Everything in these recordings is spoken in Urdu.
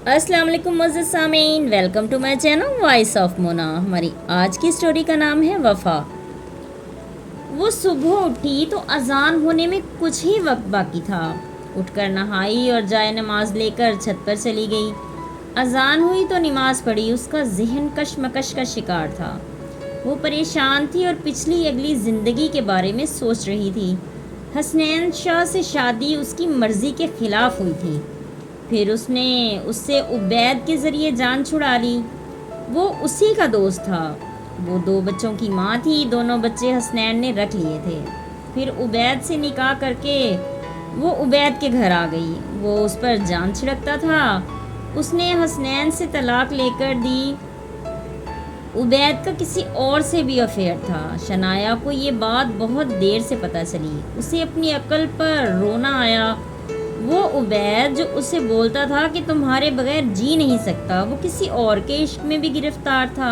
السلام علیکم معزز سامعین، welcome to my channel voice of Mona. ہماری آج کی سٹوری کا نام ہے وفا۔ وہ صبح اٹھی تو اذان ہونے میں کچھ ہی وقت باقی تھا۔ اٹھ کر نہائی اور جائے نماز لے کر چھت پر چلی گئی۔ اذان ہوئی تو نماز پڑھی۔ اس کا ذہن کشمکش کا شکار تھا۔ وہ پریشان تھی اور پچھلی اگلی زندگی کے بارے میں سوچ رہی تھی۔ حسنین شاہ سے شادی اس کی مرضی کے خلاف ہوئی تھی، پھر اس نے اس سے عبید کے ذریعے جان چھڑا لی۔ وہ اسی کا دوست تھا۔ وہ 2 بچوں کی ماں تھی۔ دونوں بچے حسنین نے رکھ لیے تھے۔ پھر عبید سے نکاح کر کے وہ عبید کے گھر آ گئی۔ وہ اس پر جان چھڑکتا تھا۔ اس نے حسنین سے طلاق لے کر دی۔ عبید کا کسی اور سے بھی افیئر تھا۔ شنایا کو یہ بات بہت دیر سے پتہ چلی۔ اسے اپنی عقل پر رونا آیا۔ وہ عبید جو اسے بولتا تھا کہ تمہارے بغیر جی نہیں سکتا، وہ کسی اور کے عشق میں بھی گرفتار تھا۔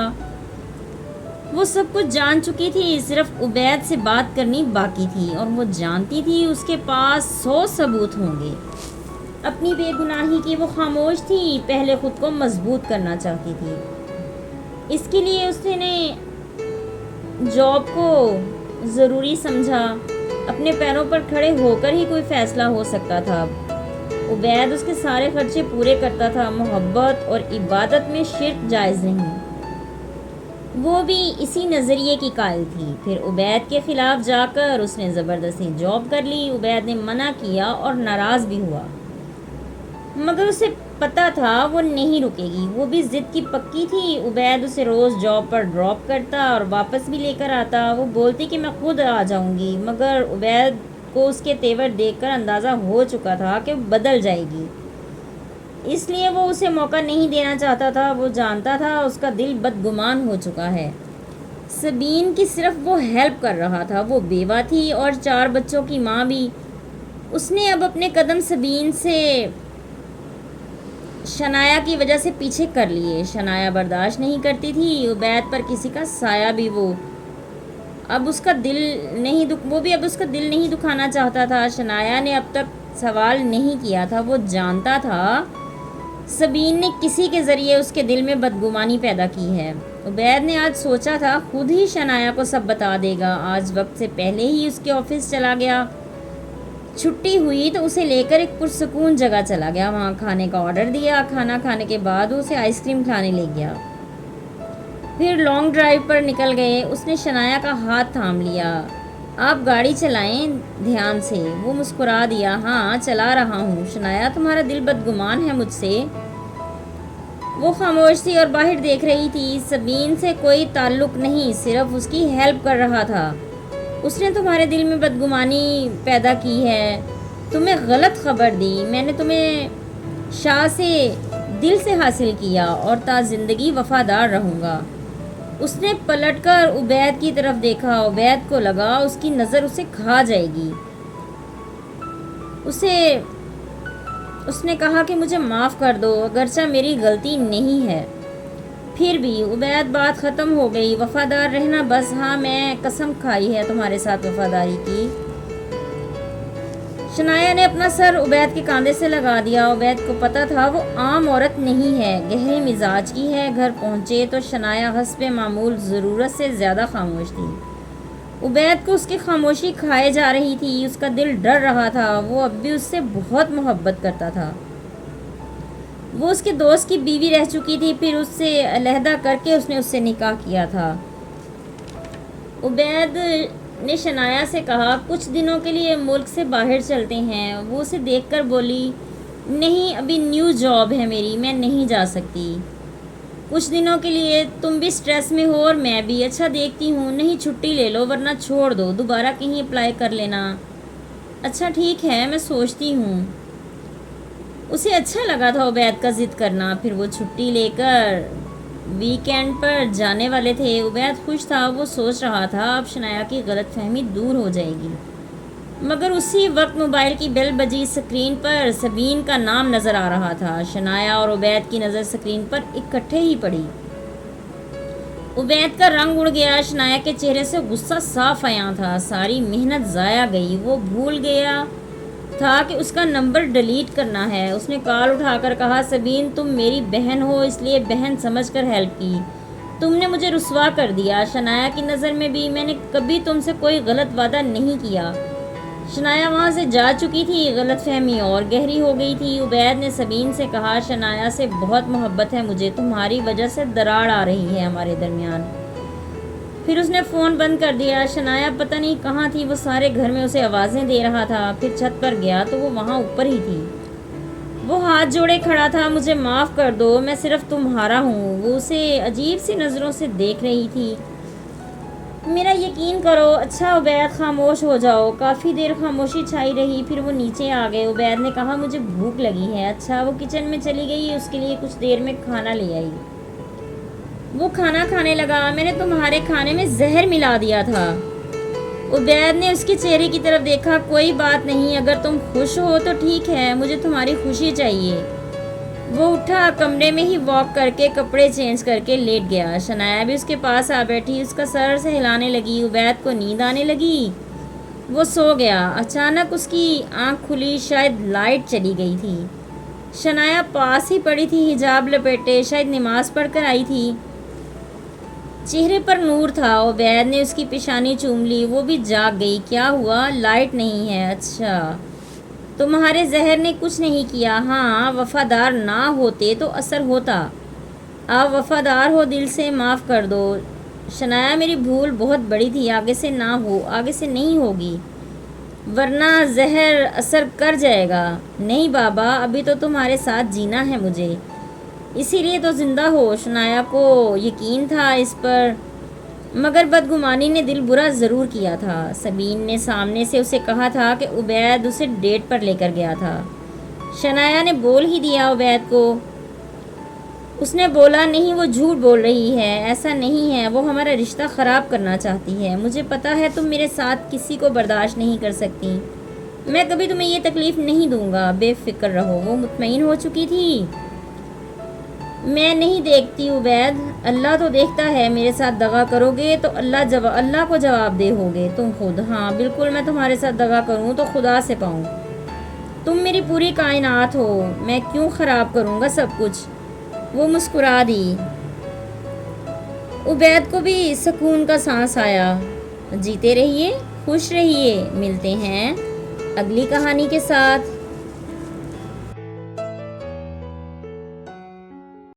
وہ سب کچھ جان چکی تھی، صرف عبید سے بات کرنی باقی تھی، اور وہ جانتی تھی اس کے پاس 100 ثبوت ہوں گے۔ اپنی بے گناہی کی وہ خاموش تھی، پہلے خود کو مضبوط کرنا چاہتی تھی۔ اس کے لیے اس نے جاب کو ضروری سمجھا۔ اپنے پیروں پر کھڑے ہو کر ہی کوئی فیصلہ ہو سکتا تھا۔ عبید اس کے سارے خرچے پورے کرتا تھا۔ محبت اور عبادت میں شرک جائز نہیں۔ وہ بھی اسی نظریے کی قائل تھی۔ پھر عبید کے خلاف جا کر اس نے زبردستی جاب کر لی۔ عبید نے منع کیا اور ناراض بھی ہوا، مگر اسے پتہ تھا وہ نہیں رکے گی۔ وہ بھی ضد کی پکی تھی۔ عبید اسے روز جاب پر ڈراپ کرتا اور واپس بھی لے کر آتا۔ وہ بولتی کہ میں خود آ جاؤں گی، مگر عبید کو اس کے تیور دیکھ کر اندازہ ہو چکا تھا کہ وہ بدل جائے گی، اس لیے وہ اسے موقع نہیں دینا چاہتا تھا۔ وہ جانتا تھا اس کا دل بدگمان ہو چکا ہے۔ سبین کی صرف وہ ہیلپ کر رہا تھا۔ وہ بیوہ تھی اور 4 بچوں کی ماں بھی۔ اس نے اب اپنے قدم سبین سے شنایا کی وجہ سے پیچھے کر لیے۔ شنایا برداشت نہیں کرتی تھی عبید پر کسی کا سایہ بھی۔ وہ بھی اب اس کا دل نہیں دکھانا چاہتا تھا۔ شنایا نے اب تک سوال نہیں کیا تھا۔ وہ جانتا تھا سبین نے کسی کے ذریعے اس کے دل میں بدگمانی پیدا کی ہے۔ عبید نے آج سوچا تھا خود ہی شنایا کو سب بتا دے گا۔ آج وقت سے پہلے ہی اس کے آفس چلا گیا۔ چھٹی ہوئی تو اسے لے کر ایک پرسکون جگہ چلا گیا۔ وہاں کھانے کا آرڈر دیا۔ کھانا کھانے کے بعد اسے آئس کریم کھلانے لے گیا۔ پھر لانگ ڈرائیو پر نکل گئے۔ اس نے شنایا کا ہاتھ تھام لیا۔ آپ گاڑی چلائیں دھیان سے۔ وہ مسکرا دیا۔ ہاں چلا رہا ہوں۔ شنایا تمہارا دل بدگمان ہے مجھ سے؟ وہ خاموش تھی اور باہر دیکھ رہی تھی۔ سبین سے کوئی تعلق نہیں، صرف اس کی ہیلپ کر رہا تھا۔ اس نے تمہارے دل میں بدگمانی پیدا کی ہے، تمہیں غلط خبر دی۔ میں نے تمہیں شاہ سے دل سے حاصل کیا اور تا زندگی وفادار رہوں گا۔ اس نے پلٹ کر عبید کی طرف دیکھا۔ عبید کو لگا اس کی نظر اسے کھا جائے گی۔ اس نے کہا کہ مجھے معاف کر دو، اگرچہ میری غلطی نہیں ہے۔ پھر بھی عبید بات ختم ہو گئی۔ وفادار رہنا بس؟ ہاں میں قسم کھائی ہے تمہارے ساتھ وفاداری کی۔ شنایا نے اپنا سر عبید کے کاندھے سے لگا دیا۔ عبید کو پتہ تھا وہ عام عورت نہیں ہے، گہرے مزاج کی ہے۔ گھر پہنچے تو شنایا حسب معمول ضرورت سے زیادہ خاموش تھی۔ عبید کو اس کی خاموشی کھائے جا رہی تھی۔ اس کا دل ڈر رہا تھا۔ وہ اب بھی اس سے بہت محبت کرتا تھا۔ وہ اس کے دوست کی بیوی رہ چکی تھی، پھر اس سے علیحدہ کر کے اس نے اس سے نکاح کیا تھا۔ عبید نے شنایا سے کہا کچھ دنوں کے لیے ملک سے باہر چلتے ہیں۔ وہ اسے دیکھ کر بولی نہیں، ابھی نیو جاب ہے میری، میں نہیں جا سکتی کچھ دنوں کے لیے۔ تم بھی سٹریس میں ہو اور میں بھی۔ اچھا دیکھتی ہوں، نہیں چھٹی لے لو ورنہ چھوڑ دو، دوبارہ کہیں اپلائی کر لینا۔ اچھا ٹھیک ہے، میں سوچتی ہوں۔ اسے اچھا لگا تھا عبید کا ضد کرنا۔ پھر وہ چھٹی لے کر ویکینڈ پر جانے والے تھے۔ عبید خوش تھا۔ وہ سوچ رہا تھا اب شنایا کی غلط فہمی دور ہو جائے گی، مگر اسی وقت موبائل کی بیل بجی۔ اسکرین پر سبین کا نام نظر آ رہا تھا۔ شنایا اور عبید کی نظر اسکرین پر اکٹھے ہی پڑی۔ عبید کا رنگ اڑ گیا۔ شنایا کے چہرے سے غصہ صاف عیاں تھا۔ ساری محنت ضائع گئی۔ وہ بھول گیا تھا کہ اس کا نمبر ڈیلیٹ کرنا ہے۔ اس نے کال اٹھا کر کہا، سبین تم میری بہن ہو اس لیے بہن سمجھ کر ہیلپ کی، تم نے مجھے رسوا کر دیا۔ شنایا کی نظر میں بھی میں نے کبھی تم سے کوئی غلط وعدہ نہیں کیا۔ شنایا وہاں سے جا چکی تھی، غلط فہمی اور گہری ہو گئی تھی۔ عبید نے سبین سے کہا، شنایا سے بہت محبت ہے مجھے، تمہاری وجہ سے دراڑ آ رہی ہے ہمارے درمیان۔ پھر اس نے فون بند کر دیا۔ شنایا پتہ نہیں کہاں تھی، وہ سارے گھر میں اسے آوازیں دے رہا تھا۔ پھر چھت پر گیا تو وہ وہاں اوپر ہی تھی۔ وہ ہاتھ جوڑے کھڑا تھا، مجھے معاف کر دو، میں صرف تمہارا ہوں۔ وہ اسے عجیب سی نظروں سے دیکھ رہی تھی۔ میرا یقین کرو۔ اچھا عبید خاموش ہو جاؤ۔ کافی دیر خاموشی چھائی رہی، پھر وہ نیچے آ گئے۔ عبید نے کہا، مجھے بھوک لگی ہے۔ اچھا۔ وہ کچن میں چلی گئی، اس کے لیے کچھ دیر میں کھانا لے آئی۔ وہ کھانا کھانے لگا۔ میں نے تمہارے کھانے میں زہر ملا دیا تھا۔ عبید نے اس کے چہرے کی طرف دیکھا، کوئی بات نہیں، اگر تم خوش ہو تو ٹھیک ہے، مجھے تمہاری خوشی چاہیے۔ وہ اٹھا، کمرے میں ہی واک کر کے کپڑے چینج کر کے لیٹ گیا۔ شنایا بھی اس کے پاس آ بیٹھی، اس کا سر سے ہلانے لگی۔ عبید کو نیند آنے لگی، وہ سو گیا۔ اچانک اس کی آنکھ کھلی، شاید لائٹ چلی گئی تھی۔ شنایا پاس ہی پڑی تھی، حجاب لپیٹے، شاید نماز پڑھ کر آئی تھی۔ چہرے پر نور تھا۔ عبید نے اس کی پیشانی چوم لی، وہ بھی جاگ گئی۔ کیا ہوا؟ لائٹ نہیں ہے؟ اچھا، تمہارے زہر نے کچھ نہیں کیا۔ ہاں، وفادار نہ ہوتے تو اثر ہوتا۔ آپ وفادار ہو، دل سے معاف کر دو۔ شنایا میری بھول بہت بڑی تھی، آگے سے نہ ہو، آگے سے نہیں ہوگی، ورنہ زہر اثر کر جائے گا۔ نہیں بابا، ابھی تو تمہارے ساتھ جینا ہے مجھے، اسی لیے تو زندہ ہو۔ شنایا کو یقین تھا اس پر، مگر بدگمانی نے دل برا ضرور کیا تھا۔ سبین نے سامنے سے اسے کہا تھا کہ عبید اسے ڈیٹ پر لے کر گیا تھا۔ شنایا نے بول ہی دیا عبید کو۔ اس نے بولا، نہیں وہ جھوٹ بول رہی ہے، ایسا نہیں ہے، وہ ہمارا رشتہ خراب کرنا چاہتی ہے۔ مجھے پتا ہے تم میرے ساتھ کسی کو برداشت نہیں کر سکتی، میں کبھی تمہیں یہ تکلیف نہیں دوں گا، بے فکر رہو۔ وہ مطمئن ہو چکی تھی۔ میں نہیں دیکھتی عبید، اللہ تو دیکھتا ہے، میرے ساتھ دغا کرو گے تو اللہ کو جواب دہ ہوگے تم خود۔ ہاں بالکل، میں تمہارے ساتھ دغا کروں تو خدا سے پاؤں، تم میری پوری کائنات ہو، میں کیوں خراب کروں گا سب کچھ۔ وہ مسکرا دی۔ عبید کو بھی سکون کا سانس آیا۔ جیتے رہیے، خوش رہیے، ملتے ہیں اگلی کہانی کے ساتھ۔